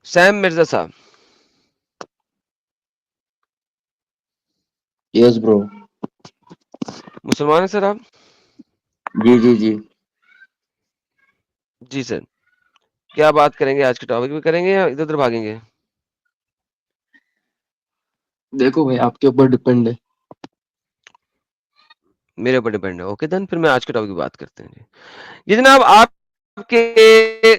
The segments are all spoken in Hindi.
सैम मिर्जा साहब। Yes bro. मुसलमान हैं सर आप? जी जी जी। जी सर। क्या बात करेंगे, आज के टॉपिक पे करेंगे या इधर उधर भागेंगे? देखो भाई, आपके ऊपर डिपेंड है। मेरे ऊपर डिपेंड है। ओके देन फिर मैं आज के टॉपिक की बात करते हैं। जी जनाब, आपके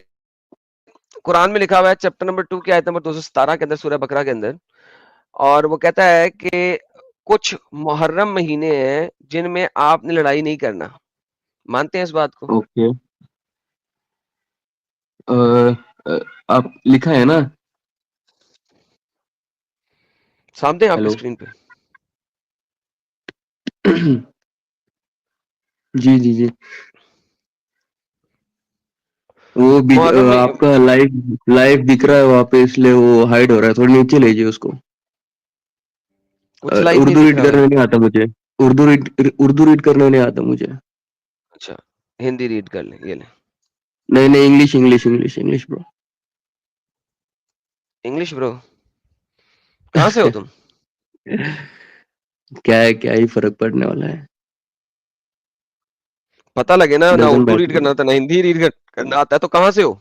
कुरान में लिखा हुआ है चैप्टर नंबर 2 की आयत नंबर 217 के अंदर, सूरह बकरा के अंदर, और वो कहता है कि कुछ मुहर्रम महीने हैं जिनमें आपने लड़ाई नहीं करना। मानते हैं इस बात को? ओके। अ, आप लिखा है ना? सामने हैं आपकी हेलो। स्क्रीन पे। जी जी जी। वो मुहर्रम में आपका लाइव लाइव दिख रहा है वहाँ पे, इसलिए वो हाइड हो रहा है। थोड़ा नीचे लीजिए उसको। कुछ लाइव नहीं उर्दू दिख रीड रहा है। करने नहीं आता मुझे। उर्दू रीड करने नहीं आता मुझे। अच्छा, हिंदी रीड कर लें, ये लें। नहीं नहीं, English English English English bro. English bro, कहाँ से हो तुम? क्या ही फर्क पड़ने वाला है। पता लगे ना, ना डजंट उर्दू रीड करना मैटर। आता ना हिंदी करना आता है, तो कहाँ से हो?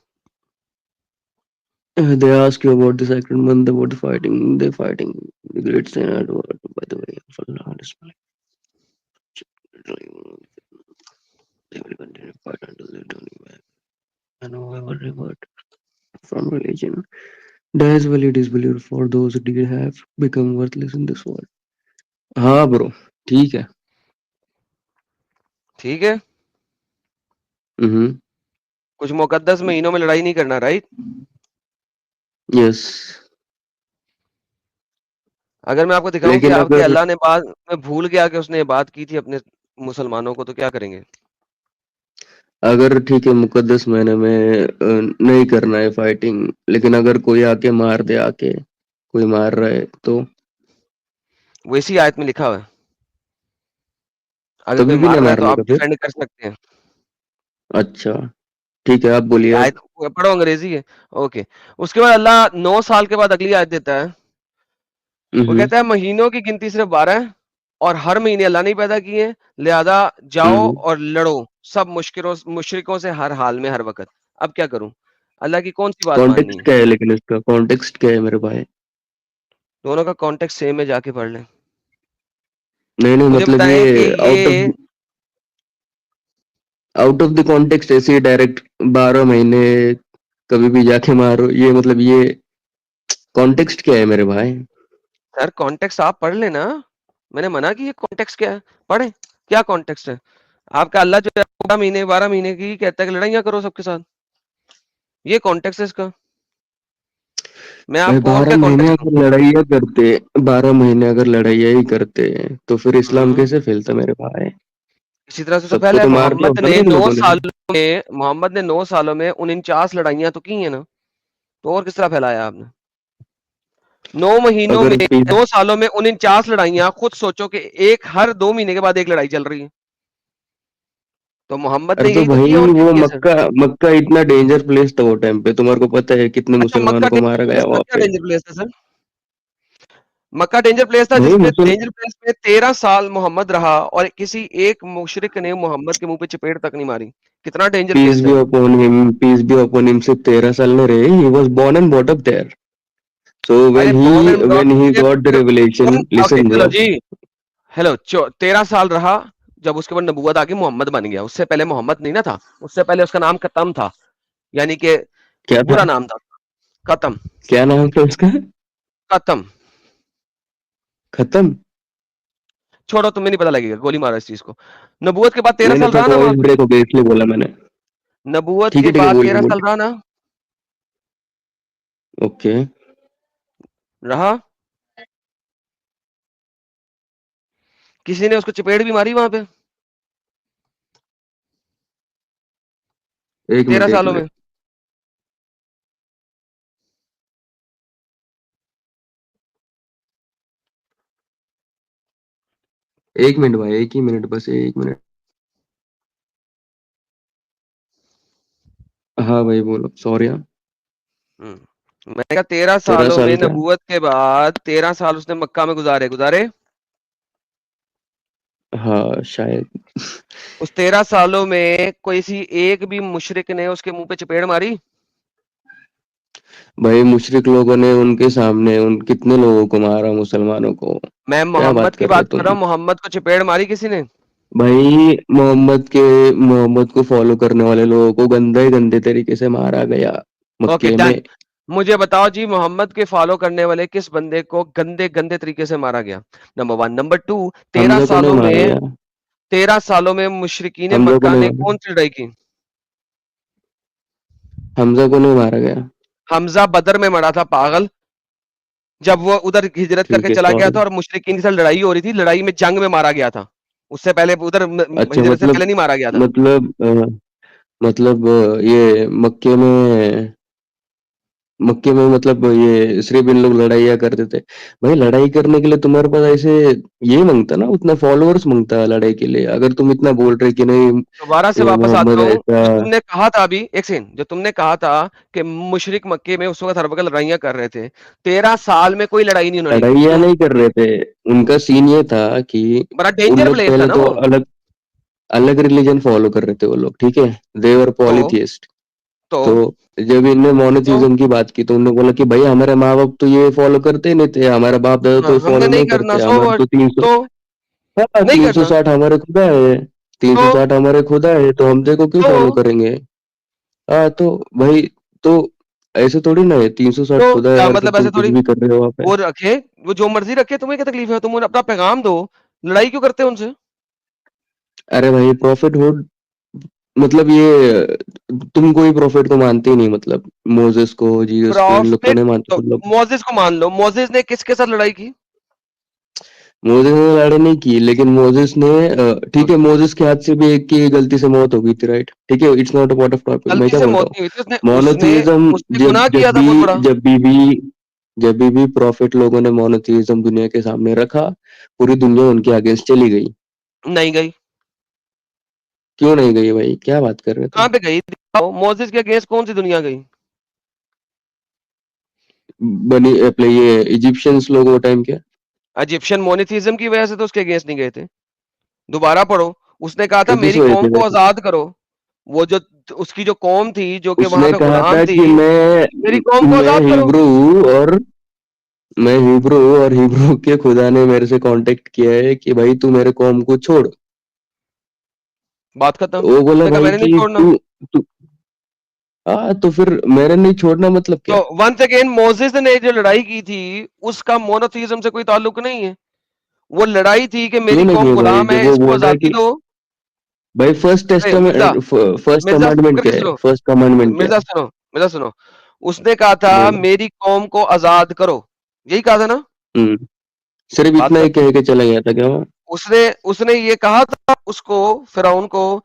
They ask you about the second month, about the fighting. They fighting the great Senate. By the way, for Allah, they will continue to fight until they turn back. And whoever revert from religion dies while it is believed, for those who did have become worthless in this world. हाँ ब्रो, ठीक है। ठीक है। हम्म। कुछ मुकद्दस महीनों में लड़ाई नहीं करना, राइट? यस। अगर मैं आपको दिखाऊं कि लेकिन आपके अगर अल्लाह ने बाद में भूल गया कि उसने ये बात की थी अपने मुसलमानों को, तो क्या करेंगे? अगर ठीक है, मुकद्दस महीने में नहीं करना है फाइटिंग, लेकिन अगर कोई आके मार दे, आके कोई मार रहा है तो वो इसी आयत में लिखा हुआ है। अगर कोई तभी भी मार ना रहा है तो मारने आप का फिर। डिफेंड कर सकते हैं। अच्छा, ठीक है, आप ये बोलिए अब। आयत पढ़ो, अंग्रेजी है। ओके। उसके बाद अल्लाह 9 साल के बाद अगली आयत देता है। वो हम्म कहता है महीनों की गिनती सिर्फ 12 है, और हर महीने अल्लाह नहीं पैदा किए, लिहाजा जाओ हम्म। और लड़ो सब मुशरिकों से हर हाल में, हर वक्त। अब क्या करूं? अल्लाह की कौन सी बात माननी कॉन्टेक्स्ट है? क्या है, लेकिन इसका कॉन्टेक्स्ट क्या है मेरे भाई? दोनों का कॉन्टेक्स्ट सेम है, जाके पढ़ लें। नहीं नहीं, मुझे मतलब बताएं कि ये ये आउट ऑफ द कॉन्टेक्स्ट ऐसे डायरेक्ट 12 महीने कभी भी जाके मारो, ये मतलब ये कॉन्टेक्स्ट क्या है मेरे भाई? सर कॉन्टेक्स्ट आप पढ़ लेना। मैंने मना की, ये कॉन्टेक्स्ट क्या है? पढ़े। क्या कॉन्टेक्स्ट है? आपका अल्लाह जो है 12 महीने 12 महीने की कहता है कि लड़ाइयां करो सबके साथ। ये कॉन्टेक्स्ट है इसका। मैं भाई, आपको और बारह क्या महीने कॉन्टेक्स्ट दूं? अगर लड़ाइयाँ करते 12 महीने अगर लड़ाइयाँ ही करते तो फिर इस्लाम हम्म। कैसे फैलता मेरे भाई? इसी तरह से तो सबको पहले तो मार दिया होता ना इन लोगों ने फिर। मोहम्मद ने 9 सालों में 49 लड़ाइयां तो की है ना। तो और किस तरह फैलाया आपने? 9 महीनों में, अगर पीस 9 सालों में 49 लड़ाइयां, खुद सोचो कि एक हर 2 महीने के बाद एक लड़ाई चल रही है। तो मोहम्मद अरे ने तो यही तो भाई, किया, और क्या वो किया सर? मक्का मक्का इतना डेंजर प्लेस था वो टाइम पे, तुम्हारे को पता है कितने अच्छा, मक्का मुसलमानों को डेंजर मारा प्लेस गया था? वहां क्या पे। डेंजर प्लेस था सर? मक्का डेंजर प्लेस था, भाई जिसपे मुसल डेंजर प्लेस पे 13 साल मोहम्मद रहा और किसी एक मुशरिक ने मोहम्मद के मुंह पे चपेट तक नहीं मारी। कितना डेंजर पीस प्लेस बी है वो? Upon him, peace be upon him, सिर्फ 13 साल नहीं रहे। He was born and brought up there. So अरे born and when he brought got the revelation, okay listen चलो bro. जी। हेलो, 13 साल रहा। जब उसके बाद नबूवत आके मोहम्मद बन गया। उससे पहले मोहम्मद नहीं ना था। उससे पहले उसका नाम कतम था, यानी कि क्या था? बुरा नाम था। कतम। क्या नाम था उसका? कतम। खत्म। छोड़ो, तुम्हें नहीं पता लगेगा, गोली मारो इस चीज को। नबूवत के बाद तेरह नहीं नहीं, साल रहा थोड़ा ना वहां वॉइस पे। ब्रेक हो गया इसलिए बोला मैंने। नबूवत के ठीक है, बाद बोलिए 13 साल बोलिए। रहा ना। ओके। रहा। किसी ने उसको चपेट भी मारी वहां पे एक तेरह मिनट एक सालों में? मिनट। एक मिनट भाई, एक ही मिनट, बस 1 मिनट। हाँ भाई बोलो, सॉरी हाँ। हम्म। मैंने कहा 13 13 सालों में साल क्या? नबूवत के बाद 13 साल उसने मक्का में गुजारे गुजारे। हाँ शायद। उस 13 सालों में कोई सी एक भी मुशरिक ने उसके मुंह पे चपेड़ मारी? भाई मुशरिक लोगों ने उनके सामने उन कितने लोगों को मारा, मुसलमानों को। मैं क्या बात मोहम्मद की कर रहे बात हो कर रहा तुम? हूँ, मोहम्मद को चपेड़ मारी किसी ने? भाई मोहम्मद को फॉलो करने वाले लोगों को गंदे गंदे तरीके से मारा गया ओके, मक्के में। डन। मुझे बताओ जी, मोहम्मद के फॉलो करने वाले किस बंदे को गंदे गंदे तरीके से मारा गया? Number one. नंबर टू, तेरह हमजा को नहीं सालों मारा में गया। 13 सालों में मुशरिकीन हमजा को मक्का नहीं ने मारा। कौन सी लड़ाई की? हमजा को नहीं मारा गया। हमजा बदर में मरा था पागल। जब वो उधर हिजरत करके ठीक है चला गया था सॉरी। और मुशरिकीन के साथ लड़ाई हो रही थी, लड़ाई में जंग में मारा गया था। उससे पहले उधर अच्छा हिजरत से पहले नहीं मारा गया था। मतलब ये मक्के में मतलब ये सिर्फ इन लोग लड़ाइयाँ करते थे। भाई लड़ाई करने के लिए तुम्हारे पास ऐसे ये मांगता ना, उतना फॉलोअर्स मांगता है लड़ाई के लिए। अगर तुम इतना बोल रहे कि नहीं दोबारा से ये वापस आता मोहम्मद हूँ, ऐसा। जो तुमने कहा था अभी, एक सेकंड, जो तुमने कहा था कि मुशरिक मक्के में उस वक्त हर वक्त लड़ाइयां कर रहे थे। 13 साल में कोई लड़ाई नहीं उन्होंने की, लड़ाइयाँ क्यों? नहीं कर रहे थे। उनका सीन ये था कि बड़ा उन डेंजर लोग प्लेस था पहले ना तो वो। अलग अलग रिलीजन फॉलो कर रहे थे वो लोग, ठीक है। देवर तो पॉलीथियस्ट। तो तो जब इनने तो मोनोथिज्म की बात की तो उन्होंने बोला कि भाई हमारे माँ बाप तो ये फॉलो करते ही नहीं थे, हमारे बाप दादा तो हमने फॉलो नहीं नहीं करना, करते, सो हमारे व्हाट? तो 300। तो हाँ नहीं तीन सौ करना, साठ हमारे खुदा है। तीन सौ तो साठ हमारे खुदा है तो हम देखो क्यों फॉलो तो करेंगे। हाँ तो भाई, तो ऐसे थोड़ी ना है, 360 तो खुदा है क्या करके मतलब? तुम ऐसे कुछ थोड़ी। भी कर रहे हो वहां पे। वो रखे, वो जो मर्जी रखे, तुम्हें क्या तकलीफ है? तुम उन्हें अपना पैगाम दो। लड़ाई क्यों करते हो उनसे? अरे भाई प्रॉफिट मतलब ये तुम कोई प्रॉफिट को मानते ही नहीं, मतलब मोजेस को जीसस को इन लोग को प्रॉफिट? नहीं मानते तो तुम लोग। मोजेस को मान लो, मोजेस ने किसके साथ लड़ाई की? मोजेस ने लड़ाई नहीं की, लेकिन मोजेस ने ठीक है, मोजेस के हाथ से भी एक की गलती से मौत हो गई थी, राइट? ठीक है, it's not a part of topic, मैं गलती क्या से बोल मौत रहा हूँ। नहीं हुई थी, उसने उसने मोनोथियज्म उसने जब गुनाह जब किया था भी बहुत बड़ा। जब भी प्रॉफिट लोगों ने मोनोथियज्म दुनिया के सामने रखा, पूरी दुनिया उनके अगेंस्ट चली गई। नहीं गई। क्यों नहीं गई भाई, क्या बात कर रहे हो कहाँ तुम? पे गई? दिखाओ, मोसेस के अगेंस्ट कौन सी दुनिया गई? बनी अपने ये इजिप्शियंस लोग वो टाइम के। इजिप्शियन मोनिथिज्म की वजह से तो उसके अगेंस्ट नहीं गए थे। दोबारा पढ़ो। उसने कहा था तो किस मेरी वजह कौम से को गए थे? आजाद करो। वो जो उसकी जो कौम थी, जो कि वहां उसने पे कहा गुलाम था थी, कि मेरी कौम को मैं आजाद करो। हिब्रू और हिब्रू के खुदा ने मेरे से कांटेक्ट किया है कि भाई तू मेरे कौम को छोड़। बात खत्म। वो बोला उसने कहा भाई मैंने नहीं कि छोड़ना। तू तो फिर मेरे नहीं छोड़ना मतलब तो क्या? वंस अगेन, मोसेस ने जो लड़ाई की थी, उसका मोनोथिज्म से कोई ताल्लुक नहीं है। वो लड़ाई थी कि क्यों मेरी नहीं कौम है भाई, गुलाम जब है, वो इसको बोल रहा है आजादी कि दो। भाई first Mirza, testament, first Mirza commandment करके क्या है? सुनो। फर्स्ट कमांडमेंट क्या मिर्जा है? सुनो, मिर्जा सुनो। उसने कहा था बोलो। मेरी कौम को आजाद करो। यही कहा था ना? हम्म। सिर्फ बात इतना ही खत्म। कह के चला गया था क्या वो? उसने उसने ये कहा था उसको, फिरौन को,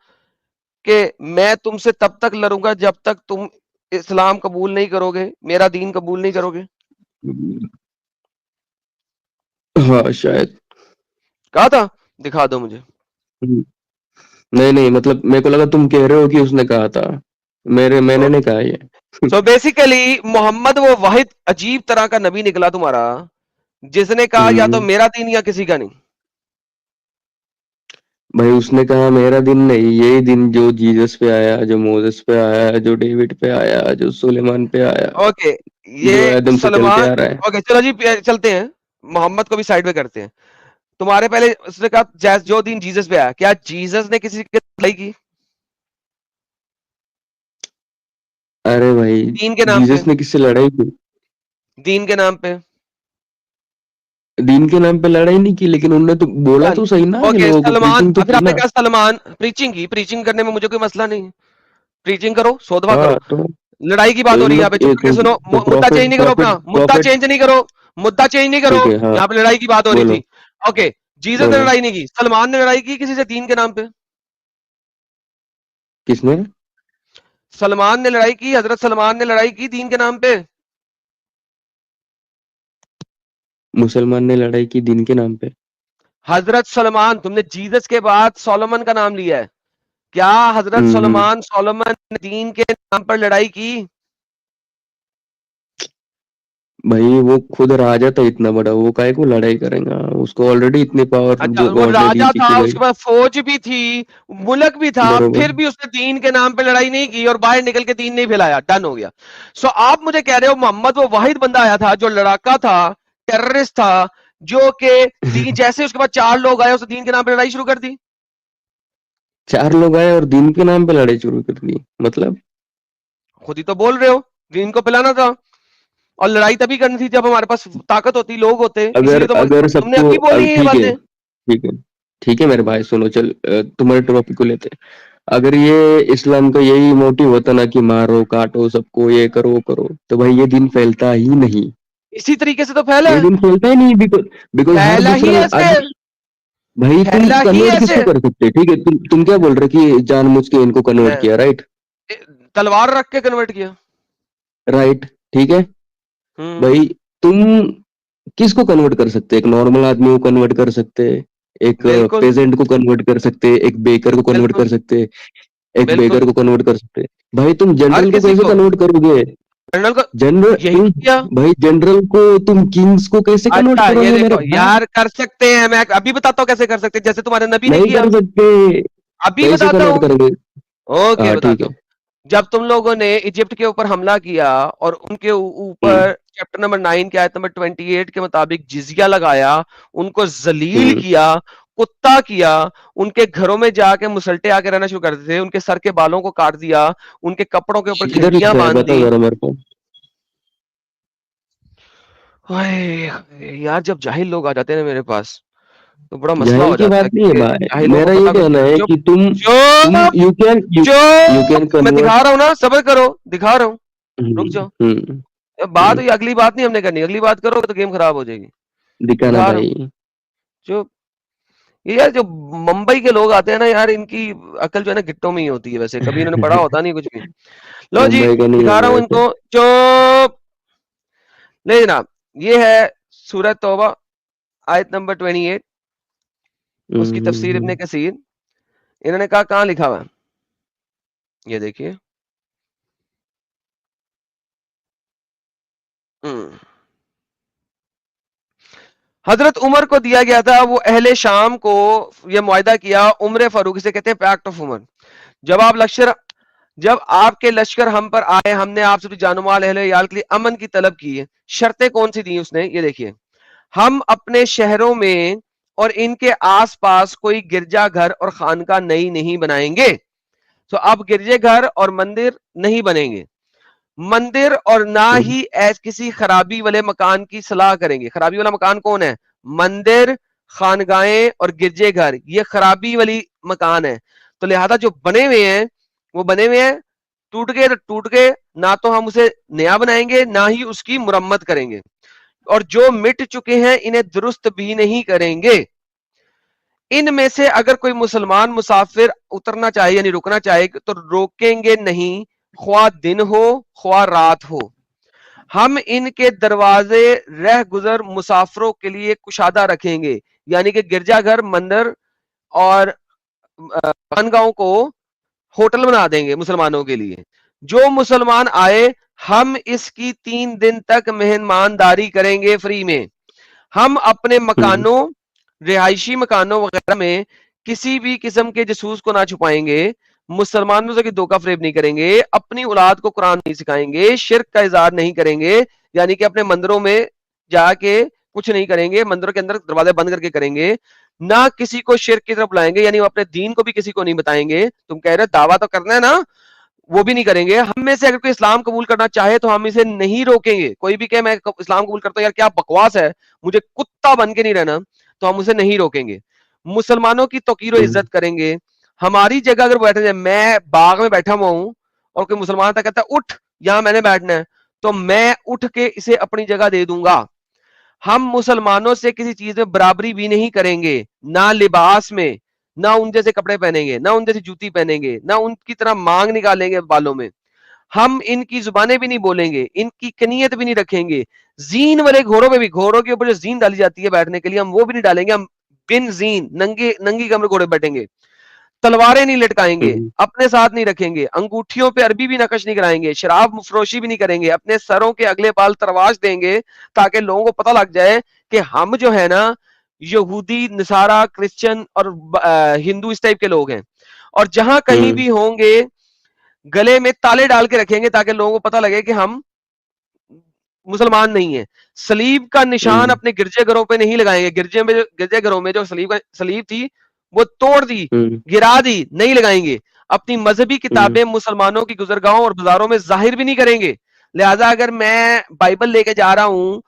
कि मैं तुमसे तब तक लड़ूंगा जब तक तुम इस्लाम कबूल नहीं करोगे, मेरा दीन कबूल नहीं करोगे। हाँ शायद। कहा था। दिखा दो मुझे। हम्म। नहीं नहीं, मतलब मेरे को लगा तुम कह रहे हो कि उसने कहा था। मैंने नहीं कहा ये। सो बेसिकली, मोहम्मद वो वाहिद अजीब तरह का नबी निकला तुम्हारा, जिसने कहा या तो हम्म। मेरा दीन या किसी का नहीं। भाई उसने कहा मेरा दिन नहीं, यही दिन जो जीसस पे आया, जो मोसेस पे आया, जो डेविड पे आया, जो सुलेमान पे आया, ओके। जो ये आदम से चल के सलमान। आ रहा है। ओके चलो जी, चलते हैं। मोहम्मद को भी साइड में करते हैं। तुम्हारे पहले उसने कहा जो दीन जीसस पे आया, क्या जीसस ने किसी की लड़ाई की? अरे भाई दीन के नाम पे। जीसस ने किससे लड़ाई की? दीन के नाम पे। दीन के नाम पे लड़ाई नहीं की, लेकिन उनने तो बोला डन। तो सही ना कि ओके, लोगों को सलमान, प्रीचिंग तो फिर की आपने ना। कहा सलमान प्रीचिंग की, प्रीचिंग करने में मुझे कोई मसला नहीं। प्रीचिंग करो, सोदवा हाँ करो। लड़ाई की तो बात हो इन रही है यहाँ लोग पे, चुप करके सुनो। तो मुद्दा प्रॉफिट चेंज नहीं करो अपना, प्रॉफिट मुद्दा प्रॉफिट चेंज नहीं करो। मुद्दा चेंज नहीं करो। ठीक है हाँ। यहाँ पे लड़ाई की बात हो रही बोलो थी। ओके। जीसस ने बोलो। लड़ाई नहीं की, सलमान ने लड़ाई की किसी से दीन के नाम पे। किसने? सलमान ने लड़ाई की, हजरत सलमान ने लड़ाई की दीन के नाम पे। मुसलमान ने लड़ाई की दीन के नाम पे? हजरत सलमान, तुमने जीसस के बाद सोलोमन का नाम लिया है। क्या हजरत हम्म। सलमान सोलोमन ने दीन के नाम पर लड़ाई की? भाई वो खुद राजा था इतना बड़ा, वो काहे को लड़ाई करेगा, उसको ऑलरेडी इतनी पावर अच्छा, वो गॉड ने दी राजा थी था, कि भाई। उसके पास फौज भी थी, मुल्क भी था, बरोबर। फिर भी उसने दीन के नाम पे लड़ाई नहीं की और बाहर निकल के दीन नहीं फैलाया, डन हो गया। सो आप मुझे कह रहे हो मोहम्मद वो वाहिद बंदा आया था जो लड़ाका था, टेररिस्ट था, जो कि दीन, जैसे उसके बाद 4 लोग आए उसने दीन के नाम पे लड़ाई शुरू कर दी। चार लोग आए और दिन के नाम पे लड़ाई शुरू कर दी, मतलब। खुद ही तो बोल रहे हो, दीन को पिलाना था, और लड़ाई तभी करनी थी जब हमारे पास ताकत होती, लोग होते, अगर इसीलिए तो अगर तुमने सबको अभी बोली है ये ठीक है, बातें। ठीक है, ठीक है मेरे भाई, सुनो, चल तुम्हारे टॉपिक को लेते हैं। अगर ये इस्लाम का यही मोटिव होता ना कि मारो काटो सबको, ये करो वो करो, तो भाई ये दिन फैलता ही नहीं। इसी तरीके से तो फैला ये है, दिन फैलता ही नहीं, बिकॉज बिकॉज हर फैला ही दूसरा ऐसे, आदमी। भाई तुम फैला ही कन्वर्ट ऐसे। किसको कर सकते हैं, ठीक है, तुम क्या बोल रहे कि जानबूझ के इनको कन्वर्ट मैं किया, राइट? तलवार रख के कन्वर्ट किया। राइट, ठीक है। हम्म। भाई तुम किसको कन्वर्ट कर सकते हैं? एक नॉर्मल आदमी को कन्वर्ट कर सकते हैं, एक बिल्कुल। पेजेंट को कन्वर्ट कर सकते हैं, एक बेकर को कन्वर्ट कर बिल्कुल। सकते हैं, एक बेगर बिल्कुल। को कन्वर्ट कर सकते हैं। भाई तुम हर जनरल को किसी कैसे को, कन्वर्ट करोगे? जनरल को जनरल यही तुम, किया। भाई जनरल को तुम किंग्स को कैसे कन्वर्ट अच्छा ये करोगे मेरे देखो भाई? यार, कर सकते हैं, मैं अभी बताता हूँ कैसे कर सकते हैं, जैसे तुम्हारे नबी ने नहीं किया। कर सकते। अभी कैसे बताता कन्वर्ट हूँ। करोगे? ओके हाँ ठीक बताता है। हूँ। जब तुम लोगों ने इजिप्ट के ऊपर हमला किया और उनके हम्म। ऊपर चैप्टर नंबर 9 के आयत नंबर 28 के मुताबिक जिजिया लगाया, उनको जलील हम्म। किया, कुत्ता किया, उनके घरों में जाके मुसल्टे आके रहना शुरू कर देते थे, उनके सर के बालों को काट दिया, उनके कपड़ों के ऊपर किधर घंटियां लिखा है बांध बताओ दी। जरा मेरे को। हाय, यार जब जाहिल लोग आ जाते हैं ना मेरे पास तो बड़ा मसला जाहिल हो की जाता बात है, नहीं है क्योंकि भाई, जाहिलों को मेरा ये पता कुछ कहना नहीं। है चुप, कि तुम चुप, यू कैन चुप, मैं दिखा कन्वर्ट। रहा हूं ना, सब्र करो, दिखा रहा हूं। रुक जाओ। हम्म। अब बात हुई, अगली बात नहीं हमने करनी, अगली बात करोगे तो गेम खराब हो जाएगी। दिखाना दिखा रहा हूँ। भाई। जो ये यार जो मुंबई के लोग आते हैं ना यार, इनकी अकल जो है ना गिट्टों में ही होती है, वैसे कभी इन्होंने पढ़ा होता नहीं कुछ भी। लो जी, मुंबई का नहीं है दिखा रहा हूँ वैसे। इनको। चुप। ले जनाब, ये है सूरत तौबा, आयत नंबर 28, उसकी तफसीर इब्ने हम्म। कसीर। इन्होंने कहा कहाँ लिखा हुआ है, ये देखिए। हम्म। हजरत उमर को दिया गया था, वो अहले शाम को ये मुआहदा किया, उम्र फारूक से कहते हैं, पैक्ट ऑफ उमर। जब आप लश्कर जब आपके लश्कर हम पर आए, हमने आपसे भी जानमाल अहले याल के लिए अमन की तलब की है। शर्तें कौन सी दी उसने, ये देखिए। हम अपने शहरों में और इनके आसपास कोई गिरजाघर और खानका नई नहीं बनाएंगे। तो अब गिरजेघर और मंदिर नहीं बनेंगे, मंदिर, और ना हम्म। ही ऐस किसी खराबी वाले मकान की सलाह करेंगे। खराबी वाला मकान कौन है? मंदिर, खानगाहें और गिरजेघर, ये खराबी वाली मकान है। तो लिहाजा जो बने हुए हैं वो बने हुए हैं, टूट गए तो टूट गए, ना तो हम उसे नया बनाएंगे ना ही उसकी मुरम्मत करेंगे, और जो मिट चुके हैं इन्हें दुरुस्त भी नहीं करेंगे। इनमें से अगर कोई मुसलमान मुसाफिर उतरना चाहे यानी रुकना चाहे तो रोकेंगे नहीं, ख्वाह दिन हो ख्वाह रात हो। हम इनके दरवाजे रह गुजर मुसाफिरों के लिए कुशादा रखेंगे, यानी कि गिरजाघर, मंदिर और खानगाहों को होटल बना देंगे मुसलमानों के लिए। जो मुसलमान आए हम इसकी 3 दिन तक मेहमानदारी करेंगे फ्री में। हम अपने हम्म। मकानों, रिहायशी मकानों वगैरह में किसी भी किस्म के जसूस को ना छुपाएंगे, मुसलमानों से धोखा फरेब नहीं करेंगे, अपनी औलाद को कुरान नहीं सिखाएंगे, शिर्क का इजहार नहीं करेंगे, यानी कि अपने मंदिरों में जाके कुछ नहीं करेंगे, मंदिरों के अंदर दरवाजे बंद करके करेंगे, ना किसी को शिर्क की तरफ बुलाएंगे, यानी वो अपने दीन को भी किसी को नहीं बताएंगे। तुम कह रहे हो दावा तो करना है ना, वो भी नहीं करेंगे। हम में से अगर कोई इस्लाम कबूल करना चाहे तो हम इसे नहीं रोकेंगे। कोई भी कहे मैं इस्लाम कबूल करता हूँ, यार क्या बकवास है, मुझे कुत्ता बन के नहीं रहना, तो हम उसे नहीं रोकेंगे। मुसलमानों की तौकीर हम्म। इज्जत करेंगे। हमारी जगह अगर बैठे जाए, मैं बाग में बैठा हुआ हूं और कोई मुसलमान आता कहता है उठ यहां मैंने बैठना है, तो मैं उठ के इसे अपनी जगह दे दूंगा। हम मुसलमानों से किसी चीज में बराबरी भी नहीं करेंगे, ना लिबास में, ना उन जैसे कपड़े पहनेंगे, ना उन जैसी जूती पहनेंगे, ना उनकी तरह मांग निकालेंगे बालों में। हम इनकी जुबानें भी नहीं बोलेंगे, इनकी कनीयत भी नहीं रखेंगे। जीन वाले घोड़ों पे भी, घोड़ों के ऊपर जो जीन डाली जाती है बैठने के लिए, हम वो भी नहीं डालेंगे। हम बिन जीन नंगे नंगी कमर घोड़े बैठेंगे। तलवारें नहीं लटकाएंगे, हम्म, अपने साथ नहीं रखेंगे, अंगूठियों पे अरबी भी नकश नहीं कराएंगे, शराब फरोशी भी नहीं करेंगे, अपने सरों के अगले बाल तरवाश देंगे ताकि लोगों को पता लग जाए कि हम जो है ना यहूदी, नसारा, क्रिश्चियन और हिंदू इस टाइप के लोग हैं। और जहां कहीं हम्म, भी होंगे गले में ताले डाल के रखेंगे ताकि लोगों को पता लगे कि हम मुसलमान नहीं है। सलीब का निशान हम्म, अपने गिरजेघरों पे नहीं लगाएंगे, गिरजेघरों में जो सलीब थी वो तोड़ दी, हम्म, गिरा दी, नहीं लगाएंगे। अपनी मजहबी हम्म, किताबें मुसलमानों की गुजरगाहों और बाजारों में जाहिर भी नहीं करेंगे। लिहाजा अगर मैं बाइबल लेके जा रहा हूं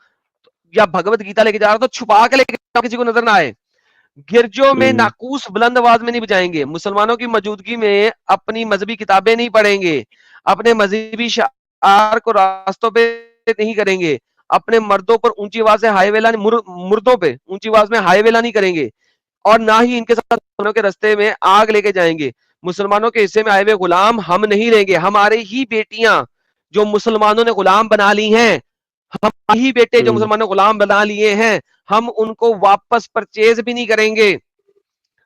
या भगवत गीता लेके जा रहा हूं तो छुपा के लेके किसी को नजर ना आए। गिरजों में हम्म, नाकूस बुलंद आवाज में नहीं बजाएंगे, मुसलमानों की मौजूदगी में अपनी मजहबी किताबें नहीं पढ़ेंगे, अपने मजहबी शार को रास्तों पे नहीं करेंगे, अपने मर्दों पर ऊंची आवाज से हाई वेला मुर्दों पे ऊंची आवाज में हाई वेला नहीं करेंगे, और ना ही इनके साथ मुसलमानों के रास्ते में आग लेके जाएंगे। मुसलमानों के हिस्से में आए हुए गुलाम हम नहीं लेंगे, हमारे ही बेटियां जो मुसलमानों ने गुलाम बना ली हैं, हमारे ही बेटे जो हम्म, मुसलमानों ने गुलाम बना लिए हैं, हम उनको वापस परचेज भी नहीं करेंगे।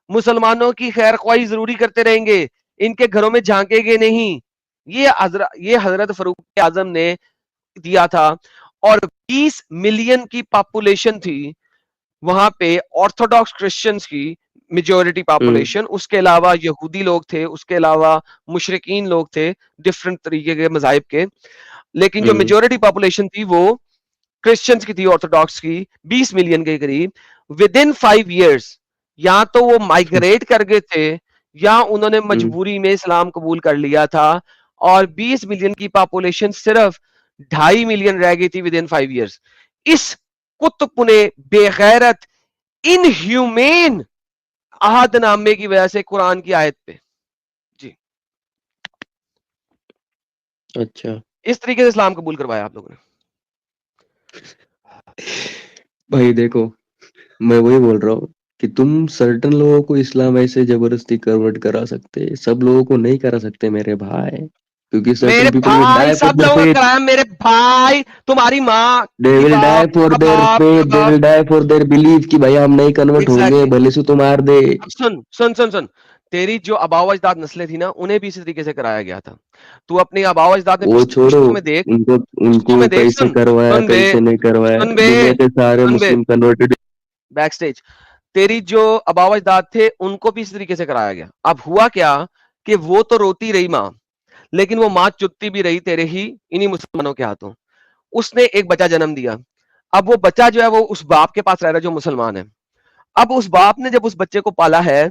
मुसलमानों की खैर ख्वाही जरूरी करते रहेंगे, इनके घरों में झांकेंगे नहीं। ये हजरत फरूक आजम ने दिया था। और 20 मिलियन की पॉपुलेशन थी वहां पे, ऑर्थोडॉक्स क्रिश्चियंस की मेजोरिटी हम्म, पॉपुलेशन, उसके अलावा यहूदी लोग थे, उसके अलावा मुशरिकीन लोग थे डिफरेंट तरीके के मजाहिब के। लेकिन जो हम्म, मेजोरिटी पॉपुलेशन थी वो क्रिश्चियंस की थी, ऑर्थोडॉक्स की, 20 मिलियन के करीब। विद इन 5 ईयर्स या तो वो माइग्रेट कर गए थे या उन्होंने हम्म, मजबूरी में इस्लाम कबूल कर लिया था। और 20 मिलियन की पॉपुलेशन सिर्फ 2.5 मिलियन रह गई थी विद इन 5 ईयर्स। इस कुत्तपुने, बेगैरत, इनह्यूमेन अहदनामे की वजह से कुरान की आयत पे जी अच्छा इस तरीके से इस्लाम कबूल करवाया आप लोगों ने। भाई देखो, मैं वही बोल रहा हूँ कि तुम सर्टन लोगों को इस्लाम ऐसे जबरदस्ती कन्वर्ट करा सकते, सब लोगों को नहीं करा सकते मेरे भाई, क्योंकि मेरे सर्टन पीपल विल भाई डाई फॉर सब देयर लोगों का फेथ, कराया, मेरे भाई तुम्हारी माँ दे की विल बाप डाई फॉर का देयर बाप फेथ, का दे बाप। Will die for their belief कि भाई हम नहीं कन्वर्ट होंगे एग्जैक्टली। भले से तुम मार दे। अब सुन सुन सुन सुन, तेरी जो आबाव अजदाद नस्लें थी ना उन्हें भी इसी तरीके से कराया गया था। तू अपनी आबाव अजदाद में वो छोड़ो, पुश्तों में देख, उनको पुश्तों उनको में देख, कैसे सुन करवाया सुन बे, कैसे नहीं करवाया, सुन बे, दुनिया के सारे सुन बे, मुस्लिम कन्वर्टेड। Back stage. तेरी जो आबाव अजदाद थे उनको भी इस तरीके से कराया गया। अब हुआ क्या कि वो तो रोती रही माँ, लेकिन वो माँ चुपती भी रही तेरे ही इन्हीं मुसलमानों के हाथों। उसने एक बच्चा जन्म दिया। अब वो बच्चा जो है वो उस बाप के पास रह रहा है जो मुसलमान है। अब उस बाप ने जब उस बच्चे को पाला है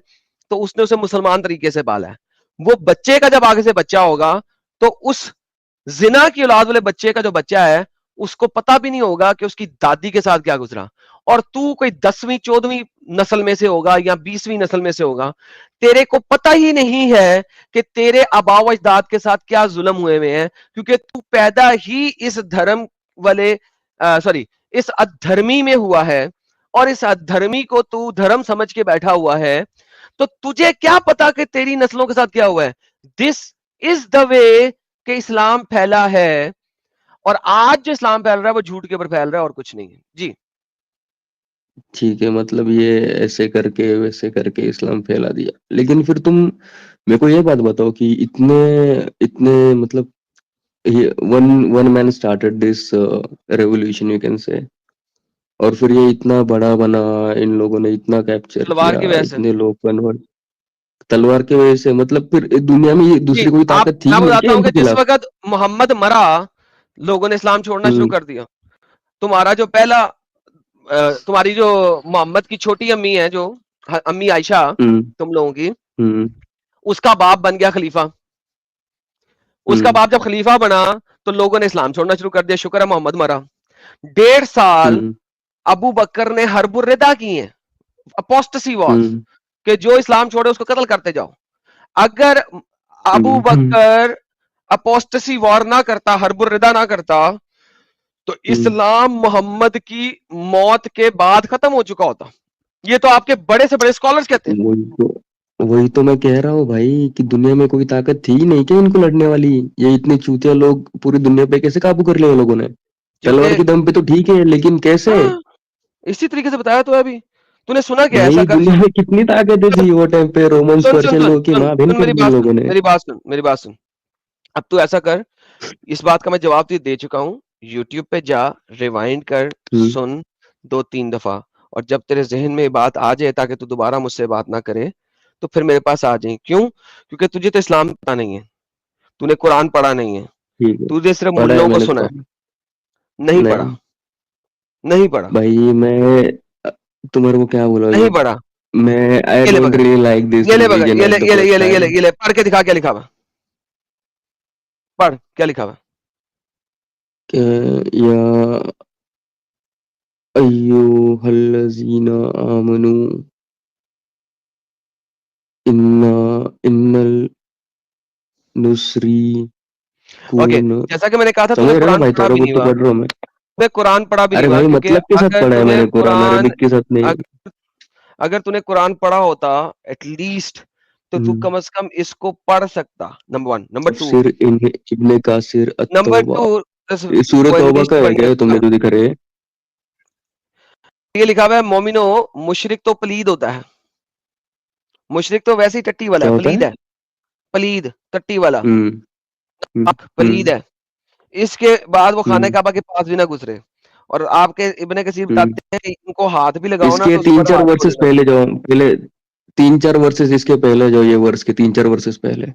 तो उसने उसे मुसलमान तरीके से पाला है। वो बच्चे का जब आगे से बच्चा होगा तो उस जिना की औलाद वाले बच्चे का जो बच्चा है उसको पता भी नहीं होगा कि उसकी दादी के साथ क्या गुजरा। और तू कोई 10वीं 14वीं नस्ल में से होगा या 20वीं नस्ल में से होगा, तेरे को पता ही नहीं है कि तेरे आबाव अजदाद के साथ क्या जुल्म हुए हुए हैं, क्योंकि तू पैदा ही इस धर्म वाले सॉरी इस अधर्मी में हुआ है और इस अधर्मी को तू धर्म समझ के बैठा हुआ है। तो तुझे क्या पता कि तेरी नस्लों के साथ क्या हुआ है। दिस इज द वे कि इस्लाम फैला है। और आज जो इस्लाम फैल रहा है वो झूठ के ऊपर फैल रहा है और कुछ नहीं है जी। ठीक है, मतलब ये ऐसे करके वैसे करके इस्लाम फैला दिया, लेकिन फिर तुम मेरे को ये बात बताओ कि इतने इतने मतलब one one man started this revolution you can say, और फिर ये इतना बड़ा बना, इन लोगों ने इतना कैप्चर तलवार किया, की वजह से इतने लोग कन्वर्ट, तलवार की वजह से, मतलब फिर इस दुनिया में ये जी। दूसरी कोई आप ताकत थी मैं ही नहीं क्या बताता हूं कि इनके जिस खिलाफ? वक्त मोहम्मद मरा लोगों ने इस्लाम छोड़ना शुरू हम्म, कर दिया। तुम्हारा जो पहला तुम्हारी जो मोहम्मद की छोटी अम्मी है जो अम्मी आयशा हम्म, तुम लोगों की, हम्म, उसका बाप बन गया खलीफा। उसका हम्म, बाप जब खलीफा बना तो लोगों ने इस्लाम छोड़ना शुरू कर दिया। शुक्र है मोहम्मद मरा। 1.5 साल हम्म, अबू बकर ने हरबुर रिदा किए, अपोस्टेसी वॉर्स, हम्म, कि जो इस्लाम छोड़े उसको कत्ल करते जाओ। अगर अबू हम्म, बकर अपोस्टेसी वॉर ना करता, हरबुर रिदा ना करता, तो हम्म, इस्लाम मोहम्मद की मौत के बाद खत्म हो चुका होता। ये तो आपके बड़े से बड़े स्कॉलर्स कहते हैं। वही तो मैं कह रहा हूँ भाई कि दुनिया में कोई ताकत थी ही नहीं क्या इनको लड़ने वाली? ये इतने चूतिया लोग पूरी दुनिया पे कैसे काबू कर लिया उन लोगों ने? क्योंकि तलवार की दम पे तो ठीक है, लेकिन कैसे? हाँ, इसी तरीके से बताया तो है अभी। तूने सुना क्या ऐसा भाई कर? दुनिया में कितनी ताकतें थी वो टाइम पे, रोमन्स सुन सुन पर्शियन सुन लोगों की सुन माँ बहन सुन, कर मेरी दी इन बात लोगों सुन, ने। मेरी बात सुन, मेरी बात सुन। अब तू ऐसा कर, इस बात का मैं जवाब तुझे दे चुका हूँ। यूट्यूब पे जा, रिवाइंड कर, हम्म, सुन 2-3 दफा, और जब तेरे जहन में ये बात आ जाए ताकि तू दोबारा मुझसे बात ना करे, तो फिर मेरे पास आ जाए। क्यों? क्योंकि तुझे तो इस्लाम पता नहीं है, तूने कुरान पढ़ा नहीं है, ठीक है। तुझे सिर्फ पढ़ा है मुल्लों को मैंने सुना है। कुरान। नहीं पढ़ा, नहीं नहीं पढ़ा, भाई, मैं तुम्हारे को क्या बोला नहीं अभी। पढ़ा। मैं आई ये ले डोंट बगैर, रियली लाइक दिस ये ले बगैर, रिलीजन ये एट ले द ये ले ये फर्स्ट ले ये ले टाइम। ये ले, पढ़ के दिखा क्या लिखा हुआ। पढ़ क्या लिखा हुआ। या अय्युहल्लज़ीना आमनू इन्ना इन्नल नुस्री ओके, कून। जैसा कि मैंने कहा था, तूने समझ रहा ना कुरान भाई, पढ़ा थोड़ा भी बहुत नहीं तो हुआ, पढ़ रहा हूँ मैं। तूने कुरान पढ़ा भी नहीं अरे हुआ, भाई क्योंकि मतलब के साथ अगर पढ़ा है तूने मैंने कुरान, कुरान, अरबिक के साथ नहीं। अगर अगर तूने कुरान पढ़ा होता एटलीस्ट, तो तू हम्म, कम से कम इसको पढ़ सकता। Number one. नंबर टू, तफसीर इब्ने कासिर नंबर अत-तौबा। टू, ये सूरह कोई तौबा नहीं, का है पढ़ेंगे क्या तुमने इसका। जो दिखा रहे है? ये लिखा हुआ है, मोमिनो, मुशरिक तो पलीद होता है। मुशरिक तो वैसे ही टट्टी वाला है, क्या होता पलीद है? है। पलीद, टट्टी वाला, हम्म, हम्म, पलीद है। इसके बाद वो खाना हम्म, काबा के पास भी ना गुजरे। और आपके इब्ने कसीर हम्म। बताते हैं कि इनको हाथ भी लगाओ ना इसके तो उस तीन पर चार हाथ वर्सेस छोड़ेगा। पहले जाओ, पहले 3-4 वर्सेस इसके पहले जाओ, ये वर्ष के 3-4 वर्सेस पहले,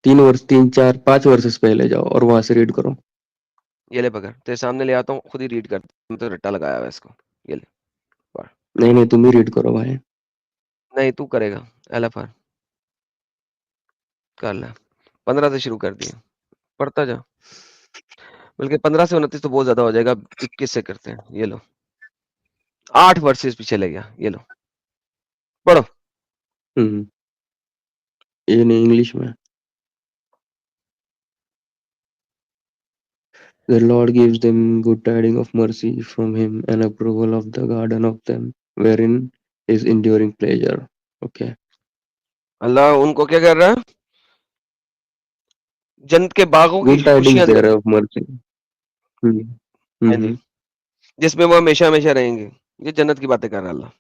3 वर्ष, 3-4-5 वर्सेस पहले जाओ और वहां से रीड करो। ये ले पकड़, तेरे सामने ले आता हूँ, खुद ही रीड कर। मैं तो रट्टा लगाया हुआ है इसको। ये ले पढ़। नहीं नहीं, तुम ही रीड करो भाई। नहीं, तू करेगा। एलएफआर कर ले। 15 से शुरू कर दिया, पढ़ता जा। बल्कि 15 से 29 तो बहुत ज्यादा हो जाएगा, 21 से करते हैं। ये लो, 8 वर्सेस पीछे ले गया। ये लो, पढ़ो। हम्म, ये नहीं इंग्लिश में। The Lord gives them good tidings of mercy from him and approval of the garden of them, wherein is enduring pleasure. Okay. अल्लाह उनको क्या कर रहा है? जन्नत के बागों की Good tidings खुशियां दे there रहा of mercy. हम्म, है। हाँ जी, हम्म, जिसमें वो हमेशा हमेशा रहेंगे। ये जन्नत की बातें कर रहा है अल्लाह।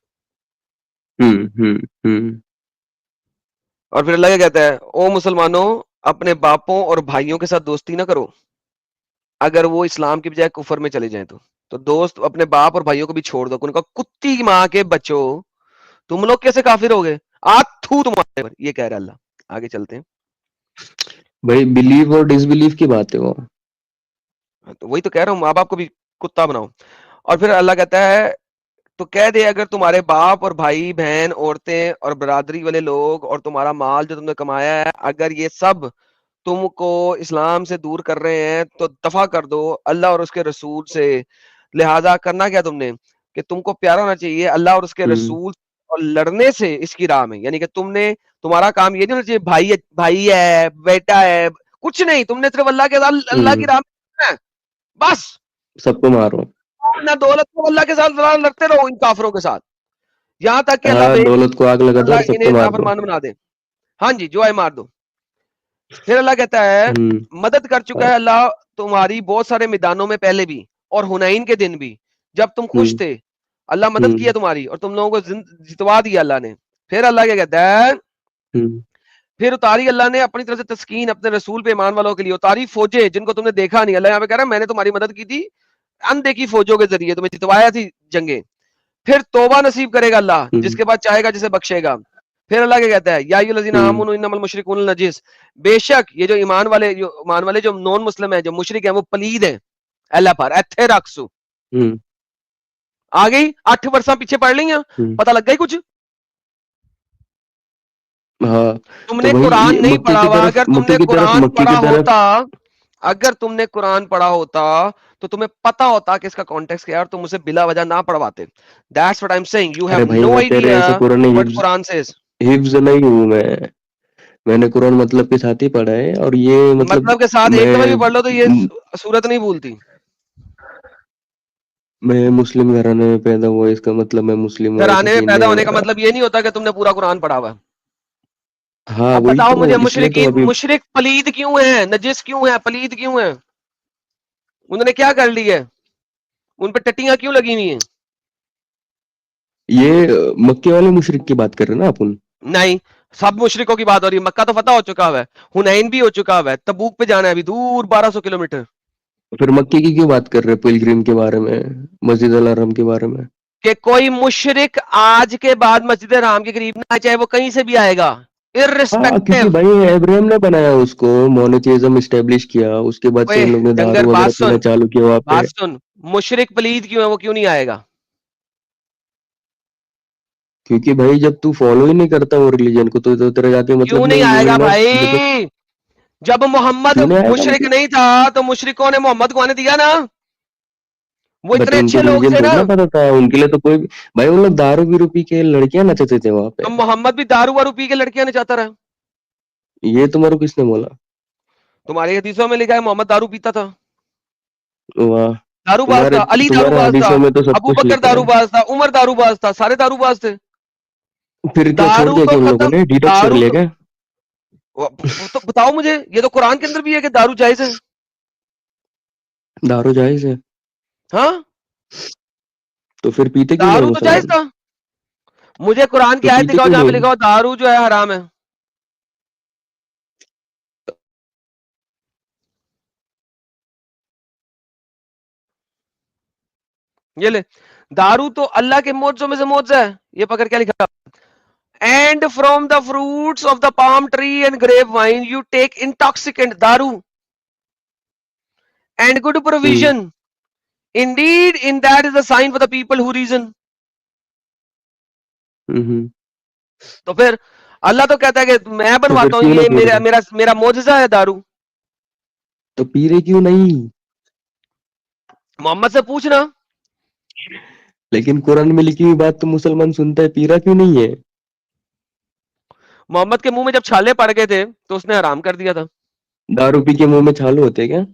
हम्म, हम्म, हम्म, और फिर अल्लाह क्या कहता है? ओ मुसलमानों, अपने बापों और भाइयों के साथ दोस्ती ना करो, अगर वो इस्लाम की बजाय कुफर में चले जाएं तो दोस्त अपने बाप और भाइयों को भी छोड़ दो। उनका कुत्ती की माँ के बच्चों, तुम लोग कैसे काफिर हो गए? थू तुम्हारे पर, ये कह रहा है अल्लाह। आगे चलते हैं। भाई बिलीव और डिसबिलीव की बात है वो। तो वही तो कह रहा हूँ, माँ बाप को भी कुत्ता बनाओ। और फिर अल्लाह कहता है, तो कह दे, अगर तुम्हारे बाप और भाई बहन, औरतें और बरादरी वाले लोग और तुम्हारा माल जो तुमने कमाया है, अगर ये सब तुमको इस्लाम से दूर कर रहे हैं, तो दफा कर दो अल्लाह और उसके रसूल से। लिहाजा करना क्या तुमने, कि तुमको प्यारा होना चाहिए अल्लाह और उसके हम्म, रसूल, और लड़ने से इसकी राह में। यानी कि तुमने, तुम्हारा काम ये नहीं होना चाहिए भाई है, बेटा है, कुछ नहीं। तुमने सिर्फ अल्लाह की हम्म, राह में लड़ना है, बस। सबको मारो। ना दौलत को अल्लाह के साथ लड़ते रहो इन काफरों के साथ, यहाँ तक कि अल्लाह हाँ, भेज दौलत को आग लगा दो और अल्लाह सबको इन्हें मार दो। नाफरमान बना दे। हाँ जी, जो है मार दो। फिर अल्लाह कहता है, हम्म, मदद कर चुका है अल्लाह तुम्हारी बहुत सारे मैदानों में पहले भी, और हुनैन के दिन भी, जब तुम खुश हम्म, थे। अल्लाह मदद किया हम्म, तुम्हारी, और तुम लोगों को जितवा दिया अल्लाह ने। फिर अल्लाह क्या कहता है? हम्म, फिर उतारी अल्लाह ने अपनी तरफ से तस्कीन अपने रसूल पे ईमान वालों के लिए, उतारी फौजें जिनको तुमने देखा नहीं। अल्लाह यहाँ पे कह रहा है, मैंने तुम्हारी मदद की थी अनदेखी फौजों के जरिए, तुम्हें जितवाया थी जंगे। फिर तौबा नसीब करेगा अल्लाह, हम्म, जिसके बाद चाहेगा जिसे बख्शेगा। फिर अल्लाह क्या कहता है? या अय्युहल्लज़ीना हम्म, आमनू इन्नमल मुशरिकून नजिस, बेशक ये जो ईमान वाले जो नॉन मुस्लिम है, जो मुशरिक है, वो पलीद है। अल्लाह पर एथे रखसू। हम्म, आ गई 8 वर्षा पीछे पढ़ ली हैं? हम्म। पता लग गई कुछ? हाँ, तो तुमने भाई कुरान ये नहीं पढ़ा हुआ, अगर तुमने कुरान मक्के पढ़ा की तरफ। होता, अगर तुमने कुरान पढ़ा होता, तो तुम्हें पता होता कि इसका कॉन्टेक्स्ट क्या है, और तुम उसे बिला वजह ना पढ़वाते। That's what I am saying, you अरे हैव भाई नो मैं तेरे आइडिया ऐसे कुरान व्हाट हिफ्ज कुरान सेज। हिफ्ज नहीं हूँ मैं। मैंने कुरान मतलब के साथ ही पढ़ा है, और ये मतलब मतलब के साथ एक दफा भी मैं पढ़ लो तो ये सूरत नहीं भूलती। मैं मुस्लिम घराने में पैदा हुआ, इसका मतलब मैं मुस्लिम हूँ, ऐसा घराने में सीन पैदा नहीं है होने का मेरा। मतलब ये नहीं होता कि तुमने पूरा कुरान पढ़ा हुआ है। हाँ अब वही बताओ मुझे, तो, इसलिए तो मुशरिकीन अभी। मुशरिक पलीद क्यों है, नजिस क्यों है, पलीद क्यों है? उन्होंने क्या कर लिया है? उन पे टट्टियां क्यों लगी हुई हैं? ये मक्के वाले मुशरिक की बात कर रहे हैं ना अपन? नहीं, सब मुशरिकों की बात हो रही है। मक्का तो फतह हो चुका हुआ है, हुनैन भी हो चुका हुआ है, तबूक पे जाना है अभी दूर 1200 किलोमीटर। फिर मक्के की क्यों बात कर रहे हैं, पिलग्रिम के बारे में, मस्जिद अल हरम के बारे में? कि कोई मुशरिक आज के बाद मस्जिद हराम के करीब ना आए, चाहे वो कहीं से भी आएगा, हाँ, क्योंकि इररिस्पेक्टिव। भाई अब्राहम ने बनाया उसको, मोनोथेइज्म इस्टेब्लिश किया, उसके बाद से ओए इन लोगों ने डंगर, दारू बात वगैरह पीना सुन, चालू किया वहां पे। बात सुन। मुशरिक पलीद क्यों है, वो क्यों नहीं आएगा? क्योंकि भाई जब तू फॉलो ही नहीं करता वो रिलीजन को, तो तेरा जाके क्यों मतलब नहीं नहीं, यू आएगा विल नॉट। भाई? जब मोहम्मद क्यों नहीं आएगा मुशरिक मतलब? नहीं था तो मुशरिकों ने मोहम्मद को आने दिया ना? वो बट इतने उनको अच्छे लोग रिलीजन थे थोड़ी ना। ना पता था उनके लिए, तो कोई भी। भाई उन लोग दारू बीरू पी के लड़कियां नचाते थे वहां तो पे। मोहम्मद भी दारू वारू पी के लड़कियां नचाता रहा। ये तुम्हारे को किसने बोला? तुम्हारी हदीसों में लिखा है मोहम्मद दारू पीता था, वाह। दारूबाज तुम्हारे था, अली तुम्हारे दारूबाज था, हदीसों में तो सब अबू कुछ बकर लिखा है। दारूबाज था, उमर दारूबाज था, सारे दारूबाज थे। फिर क्या छोड़ दारू दिया तो कि उन लोगों खत्म। ने डिटॉक्स कर दारू लिया तो, क्या? तो बताओ मुझे, ये तो कुरान के अंदर भी है कि दारू जायज है। दारू जायज है? हाँ, तो फिर पीते क्यों नहीं दारू तो जायज मुसलमान? था। मुझे कुरान की तो आयत पीते दिखाओ क्यों जहां पे नहीं? लिखा हो दारू जो है हराम है। ये ले, दारू तो अल्लाह के मौजों में से मौजा है। ये पकड़ क्या लिखा, and from the fruits of the palm tree and grape wine you take intoxicant दारू and good hmm. Provision, indeed in that is a sign for the people who reason. Hmm. तो फिर अल्लाह तो कहता है कि मैं तो फिर बनवाता हूँ, क्यों नहीं ये पी मेरा रहे? मेरा मेरा मौजजा है दारू। तो पी रहे क्यों नहीं? मोहम्मद से पूछना। लेकिन कुरान में लिखी हुई बात तो मुसलमान सुनता है, पी रहा क्यों नहीं है? मोहम्मद के मुंह में जब छाले पड़ गए थे तो उसने हराम कर दिया था। दारू पी के मुंह में छाले होते हैं क्या?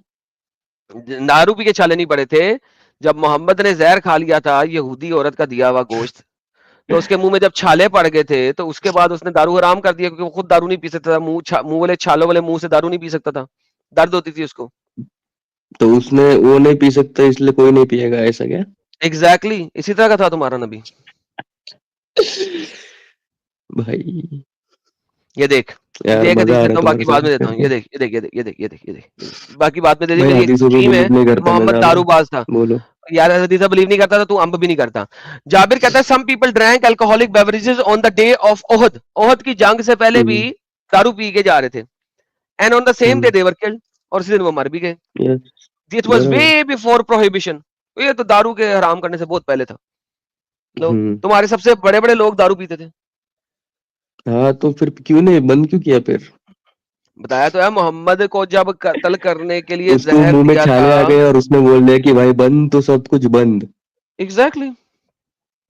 दारू पी के छाले नहीं पड़े थे। जब मोहम्मद ने जहर खा लिया था यहूदी औरत का दिया हुआ गोश्त, तो उसके मुंह में जब छाले पड़ गए थे तो उसके बाद उसने दारू हराम कर दिया, क्योंकि वो खुद दारू नहीं पी सकता था। मुंह वाले छालों वाले मुंह से दारू नहीं पी सकता था, दर्द होती थी उसको। तो उसने वो नहीं पी सकता इसलिए कोई नहीं पिएगा, ऐसा क्या? एग्जैक्टली इसी तरह का था तुम्हारा नबी। भाई ये देख, यार तुझे एक मजा हदीस आ रहा है देता हूँ, बाकी तुम्हारे बाद साथ में बात देता हूँ। ये करके। देख ये देख ये देख ये देख ये देख ये देख ये देख, बाकी बाद में दे दी। भाई मेरी एक हदीसों पे स्ट्रीम है, बिलीव नहीं करता मैं मोहम्मद ज्यादा। दारूबाज था। बोलो। यार हदीसा बिलीव नहीं करता था, तू अंब भी नहीं करता। जाबिर कहता है some people drank alcoholic beverages on the day of Uhud, Uhud की जंग से पहले भी हम्म। दारू पी के जा रहे थे। And on the same day hmm. They were killed, और उसी दिन वो मर भी गए। यस। दिस वाज वे बराबर। Before prohibition. ये तो दारू के हराम करने से बहुत पहले था। लो, हम्म। तुम्हारे सबसे बड़े बड़े लोग दारू पीते थे। हाँ, तो फिर क्यों नहीं बंद क्यों किया फिर? बताया तो है, मोहम्मद को जब कत्ल करने के लिए उसको जहर मुंह में दिया था। छाले आ गए और उसने बोल दिया कि भाई बंद, तो सब कुछ बंद। एग्जैक्टली exactly,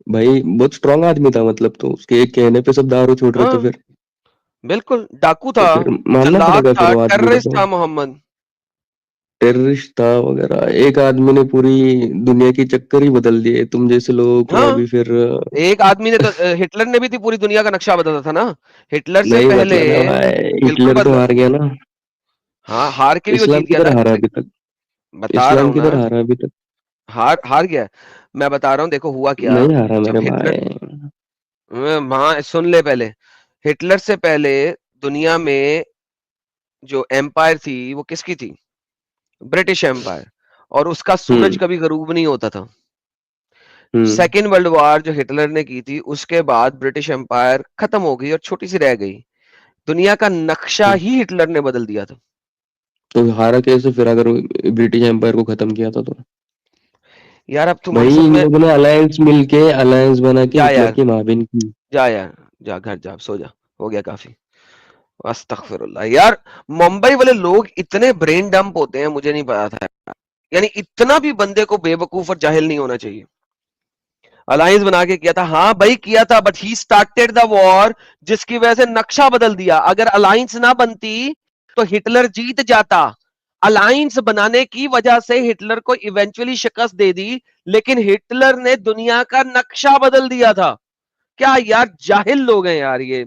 भाई बहुत स्ट्रांग आदमी था मतलब, तो उसके एक कहने पे सब दारू छोड़ रहे थे हाँ फिर? बिल्कुल, डाकू तो था, फिर मानना जल्लाद पड़ेगा फिर था, वो आदमी को टेररिस्ट तो। था मोहम्मद। टेररिस्ट था वगैरह, एक आदमी ने पूरी दुनिया की चक्कर ही बदल दिए, तुम जैसे लोगों को हाँ, अभी फिर। एक आदमी ने तो हिटलर ने भी थी पूरी दुनिया का नक्शा बदला था ना, हिटलर से नहीं पहले। बदला ना भाई, बिल्कुल हिटलर तो बदला। हार गया ना। हाँ, हार के भी वो इस्लाम जीत गया किधर था। हारा अभी तक? बता रहा इस्लाम हूँ ना, किधर हारा अभी तक? हार हार गया। मैं बता रहा हूँ, देखो हुआ क्या। नहीं हारा जब मेरे हिटलर, भाई। हाँ सुन ले पहले, हिटलर से पहले दुनिया में जो एम्पायर थी वो किसकी थी? British Empire. और उसका सूरज हम्म। कभी गरूब नहीं होता था। हम्म। सेकेंड वर्ल्ड वॉर जो हिटलर ने की थी उसके बाद ब्रिटिश एम्पायर खत्म हो गई और छोटी सी रह गई। दुनिया का नक्शा ही हिटलर ने बदल दिया था। तो हारा कैसे फिर, अगर ब्रिटिश एम्पायर को खत्म किया था तो? यार अब तुम हम भाई सब इन में, लोगों ने अलायंस मिलके, अलायंस बना के जा हिटलर यार, की माबिन की। जा यार, जा घर जा, सो जा, हो गया काफी। अस्तगफिरुल्लाह यार, मुंबई वाले लोग इतने ब्रेन डंप होते हैं, मुझे नहीं पता था। यानी इतना भी बंदे को बेवकूफ और जाहिल नहीं होना चाहिए। अलायंस बना के किया था, हाँ भाई किया था, but he started the war, जिसकी वजह से नक्शा बदल दिया। अगर अलायंस ना बनती तो हिटलर जीत जाता। अलायंस बनाने की वजह से हिटलर को इवेंचुअली शिकस्त दे दी, लेकिन हिटलर ने दुनिया का नक्शा बदल दिया था। क्या यार जाहिल लोग हैं यार ये।